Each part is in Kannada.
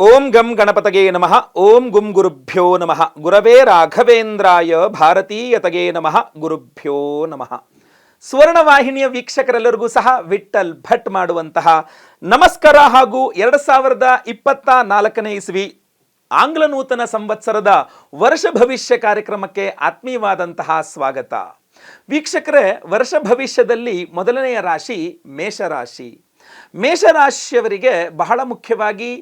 ಓಂ ಗಂ ಗಣಪತಗೆ ನಮಃ. ಓಂ ಗುಂ ಗುರುಭ್ಯೋ ನಮಃ. ಗುರವೇ ರಾಘವೇಂದ್ರಾಯ ಭಾರತೀಯತಗೆ ನಮಃ. ಗುರುಭ್ಯೋ ನಮಃ. ಸುವರ್ಣವಾಹಿನಿಯ ವೀಕ್ಷಕರೆಲ್ಲರಿಗೂ ಸಹ ವಿಠಲ್ ಭಟ್ ಮಾಡುವಂತಹ ನಮಸ್ಕಾರ ಹಾಗೂ 2024ನೇ ಇಸ್ವಿ ಆಂಗ್ಲ ನೂತನ ಸಂವತ್ಸರದ ವರ್ಷ ಭವಿಷ್ಯ ಕಾರ್ಯಕ್ರಮಕ್ಕೆ ಆತ್ಮೀಯವಾದಂತಹ ಸ್ವಾಗತ. ವೀಕ್ಷಕರೇ, ವರ್ಷ ಭವಿಷ್ಯದಲ್ಲಿ ಮೊದಲನೆಯ ರಾಶಿ ಮೇಷರಾಶಿ. ಮೇಷರಾಶಿಯವರಿಗೆ ಬಹಳ ಮುಖ್ಯವಾಗಿ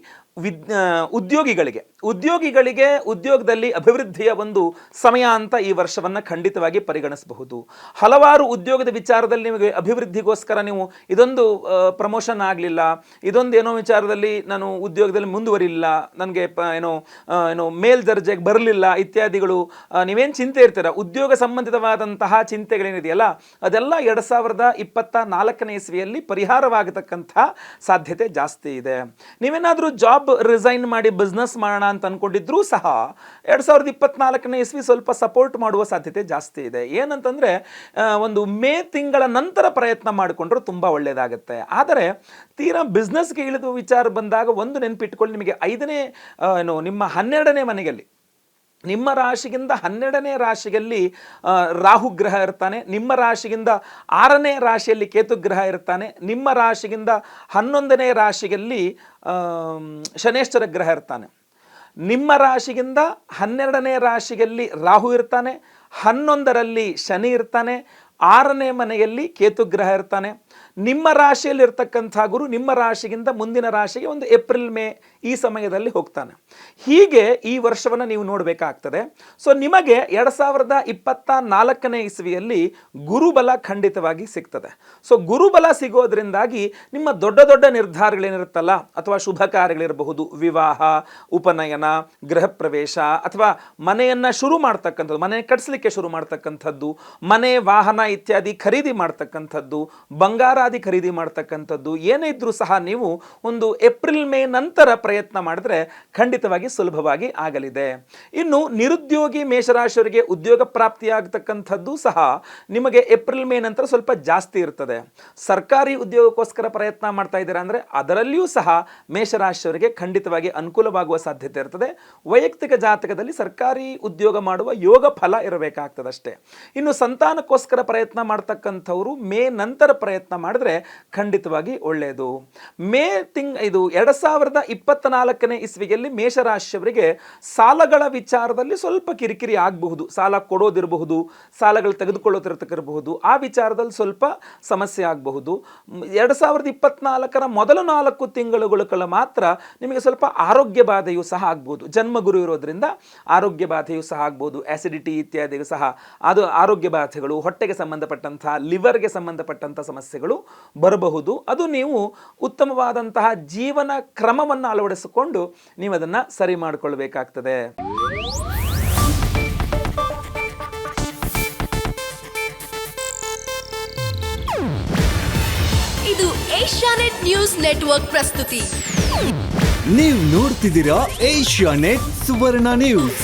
ಉದ್ಯೋಗಿಗಳಿಗೆ ಉದ್ಯೋಗದಲ್ಲಿ ಅಭಿವೃದ್ಧಿಯ ಒಂದು ಸಮಯ ಅಂತ ಈ ವರ್ಷವನ್ನು ಖಂಡಿತವಾಗಿ ಪರಿಗಣಿಸಬಹುದು. ಹಲವಾರು ಉದ್ಯೋಗದ ವಿಚಾರದಲ್ಲಿ ನಿಮಗೆ ಅಭಿವೃದ್ಧಿಗೋಸ್ಕರ ನೀವು ಇದೊಂದು ಪ್ರಮೋಷನ್ ಆಗಲಿಲ್ಲ, ಇದೊಂದು ಏನೋ ವಿಚಾರದಲ್ಲಿ ನಾನು ಉದ್ಯೋಗದಲ್ಲಿ ಮುಂದುವರಿಲ್ಲ, ನನಗೆ ಏನೋ ಮೇಲ್ದರ್ಜೆಗೆ ಬರಲಿಲ್ಲ ಇತ್ಯಾದಿಗಳು ನೀವೇನು ಚಿಂತೆ ಇರ್ತೀರ, ಉದ್ಯೋಗ ಸಂಬಂಧಿತವಾದಂತಹ ಚಿಂತೆಗಳೇನಿದೆಯಲ್ಲ ಅದೆಲ್ಲ 2024ನೇ ಇಸ್ವಿಯಲ್ಲಿ ಪರಿಹಾರವಾಗತಕ್ಕಂಥ ಸಾಧ್ಯತೆ ಜಾಸ್ತಿ ಇದೆ. ನೀವೇನಾದರೂ ಜಾಬ್ ರಿಸೈನ್ ಮಾಡಿ ಬಿಸ್ನೆಸ್ ಮಾಡೋಣ ಅಂತ ಅನ್ಕೊಂಡಿದ್ರೂ ಸಹ 2024ನೇ ಇಸ್ವಿ ಸ್ವಲ್ಪ ಸಪೋರ್ಟ್ ಮಾಡುವ ಸಾಧ್ಯತೆ ಜಾಸ್ತಿ ಇದೆ. ಏನಂತಂದ್ರೆ ಒಂದು ಮೇ ತಿಂಗಳ ನಂತರ ಪ್ರಯತ್ನ ಮಾಡಿಕೊಂಡ್ರು ತುಂಬಾ ಒಳ್ಳೆಯದಾಗುತ್ತೆ. ಆದರೆ ತೀರಾ ಬಿಸ್ನೆಸ್ಗೆ ಇಳಿದು ವಿಚಾರ ಬಂದಾಗ ಒಂದು ನೆನಪಿಟ್ಕೊಳ್ಳಿ, ನಿಮಗೆ ನಿಮ್ಮ 12ನೇ ಮನೆಯಲ್ಲಿ, ನಿಮ್ಮ ರಾಶಿಗಿಂತ 12ನೇ ರಾಶಿಯಲ್ಲಿ ರಾಹು ಗ್ರಹ ಇರ್ತಾನೆ, ನಿಮ್ಮ ರಾಶಿಗಿಂತ 6ನೇ ರಾಶಿಯಲ್ಲಿ ಕೇತು ಗ್ರಹ ಇರ್ತಾನೆ, ನಿಮ್ಮ ರಾಶಿಗಿಂತ 11ನೇ ರಾಶಿಯಲ್ಲಿ ಶನೇಶ್ವರ ಗ್ರಹ ಇರ್ತಾನೆ, ನಿಮ್ಮ ರಾಶಿಗಿಂತ 12ನೇ ರಾಶಿಯಲ್ಲಿ ರಾಹು ಇರ್ತಾನೆ, 11ರಲ್ಲಿ ಶನಿ ಇರ್ತಾನೆ, 6ನೇ ಮನೆಯಲ್ಲಿ ಕೇತು ಗ್ರಹ ಇರ್ತಾನೆ. ನಿಮ್ಮ ರಾಶಿಯಲ್ಲಿ ಇರ್ತಕ್ಕಂಥ ಗುರು ನಿಮ್ಮ ರಾಶಿಗಿಂತ ಮುಂದಿನ ರಾಶಿಗೆ ಒಂದು ಏಪ್ರಿಲ್ ಮೇ ಈ ಸಮಯದಲ್ಲಿ ಹೋಗ್ತಾನೆ. ಹೀಗೆ ಈ ವರ್ಷವನ್ನು ನೀವು ನೋಡಬೇಕಾಗ್ತದೆ. ಸೊ ನಿಮಗೆ 2024ನೇ ಇಸ್ವಿಯಲ್ಲಿ ಗುರುಬಲ ಖಂಡಿತವಾಗಿ ಸಿಗ್ತದೆ. ಸೊ ಗುರುಬಲ ಸಿಗೋದ್ರಿಂದಾಗಿ ನಿಮ್ಮ ದೊಡ್ಡ ದೊಡ್ಡ ನಿರ್ಧಾರಗಳೇನಿರುತ್ತಲ್ಲ, ಅಥವಾ ಶುಭ ಕಾರ್ಯಗಳಿರಬಹುದು, ವಿವಾಹ, ಉಪನಯನ, ಗೃಹ ಪ್ರವೇಶ, ಅಥವಾ ಮನೆಯನ್ನು ಶುರು ಮಾಡ್ತಕ್ಕಂಥದ್ದು, ಮನೆ ಕಟ್ಸ್ಲಿಕ್ಕೆ ಶುರು ಮಾಡ್ತಕ್ಕಂಥದ್ದು, ಮನೆ ವಾಹನ ಇತ್ಯಾದಿ ಖರೀದಿ ಮಾಡ್ತಕ್ಕಂಥದ್ದು, ಬಂಗಾರಾದಿ ಖರೀದಿ ಮಾಡ್ತಕ್ಕಂಥದ್ದು ಏನೇ ಇದ್ರೂ ಸಹ ನೀವು ಒಂದು ಏಪ್ರಿಲ್ ಮೇ ನಂತರ ಪ್ರಯತ್ನ ಮಾಡಿದ್ರೆ ಖಂಡಿತವಾಗಿ ಸುಲಭವಾಗಿ ಆಗಲಿದೆ. ಇನ್ನು ನಿರುದ್ಯೋಗಿ ಮೇಷರಾಶಿಯವರಿಗೆ ಉದ್ಯೋಗ ಪ್ರಾಪ್ತಿಯಾಗತಕ್ಕಂಥದ್ದು ಸಹ ನಿಮಗೆ ಏಪ್ರಿಲ್ ಮೇ ನಂತರ ಸ್ವಲ್ಪ ಜಾಸ್ತಿ ಇರ್ತದೆ. ಸರ್ಕಾರಿ ಉದ್ಯೋಗಕ್ಕೋಸ್ಕರ ಪ್ರಯತ್ನ ಮಾಡ್ತಾ ಇದ್ದೀರಾ ಅಂದರೆ ಅದರಲ್ಲಿಯೂ ಸಹ ಮೇಷರಾಶಿಯವರಿಗೆ ಖಂಡಿತವಾಗಿ ಅನುಕೂಲವಾಗುವ ಸಾಧ್ಯತೆ ಇರ್ತದೆ. ವೈಯಕ್ತಿಕ ಜಾತಕದಲ್ಲಿ ಸರ್ಕಾರಿ ಉದ್ಯೋಗ ಮಾಡುವ ಯೋಗ ಫಲ ಇರಬೇಕಾಗ್ತದಷ್ಟೇ. ಇನ್ನು ಸಂತಾನಕ್ಕೋಸ್ಕರ ಪ್ರಯತ್ನ ಮಾಡ್ತಕ್ಕಂಥವರು ಮೇ ನಂತರ ಪ್ರಯತ್ನ ಮಾಡಿದ್ರೆ ಖಂಡಿತವಾಗಿ ಒಳ್ಳೆಯದು. ಇದು 2024ನೇ ಇಸ್ವಿಯಲ್ಲಿ ಮೇಷರಾಶಿಯವರಿಗೆ ಸಾಲಗಳ ವಿಚಾರದಲ್ಲಿ ಸ್ವಲ್ಪ ಕಿರಿಕಿರಿ ಆಗಬಹುದು. ಸಾಲ ಕೊಡೋದಿರಬಹುದು, ಸಾಲಗಳು ತೆಗೆದುಕೊಳ್ಳೋದಿರಬಹುದು, ಆ ವಿಚಾರದಲ್ಲಿ ಸ್ವಲ್ಪ ಸಮಸ್ಯೆ ಆಗಬಹುದು. 2024ರ ಮೊದಲ 4 ತಿಂಗಳುಗಳ ಮಾತ್ರ ನಿಮಗೆ ಸ್ವಲ್ಪ ಆರೋಗ್ಯ ಬಾಧೆಯೂ ಸಹ ಆಗ್ಬೋದು. ಜನ್ಮಗುರು ಇರೋದ್ರಿಂದ ಆರೋಗ್ಯ ಬಾಧೆಯೂ ಸಹ ಆಗ್ಬೋದು. ಆಸಿಡಿಟಿ ಇತ್ಯಾದಿಗೂ ಸಹ ಅದು ಆರೋಗ್ಯ ಬಾಧೆಗಳು, ಹೊಟ್ಟೆಗೆ ಸಂಬಂಧಪಟ್ಟಂಥ, ಲಿವರ್ಗೆ ಸಂಬಂಧಪಟ್ಟಂಥ ಸಮಸ್ಯೆಗಳು ಬರಬಹುದು. ಅದು ನೀವು ಉತ್ತಮವಾದಂತಹ ಜೀವನ ಕ್ರಮವನ್ನು ಅಳವಡಿಸಿಕೊಂಡು ನೀವು ಅದನ್ನು ಸರಿ ಮಾಡಿಕೊಳ್ಬೇಕಾಗ್ತದೆ. ಇದು ಏಷ್ಯಾನೆಟ್ ನ್ಯೂಸ್ ನೆಟ್ವರ್ಕ್ ಪ್ರಸ್ತುತಿ. ನೀವು ನೋಡ್ತಿದ್ದೀರಾ ಏಷ್ಯಾನೆಟ್ ಸುವರ್ಣ ನ್ಯೂಸ್.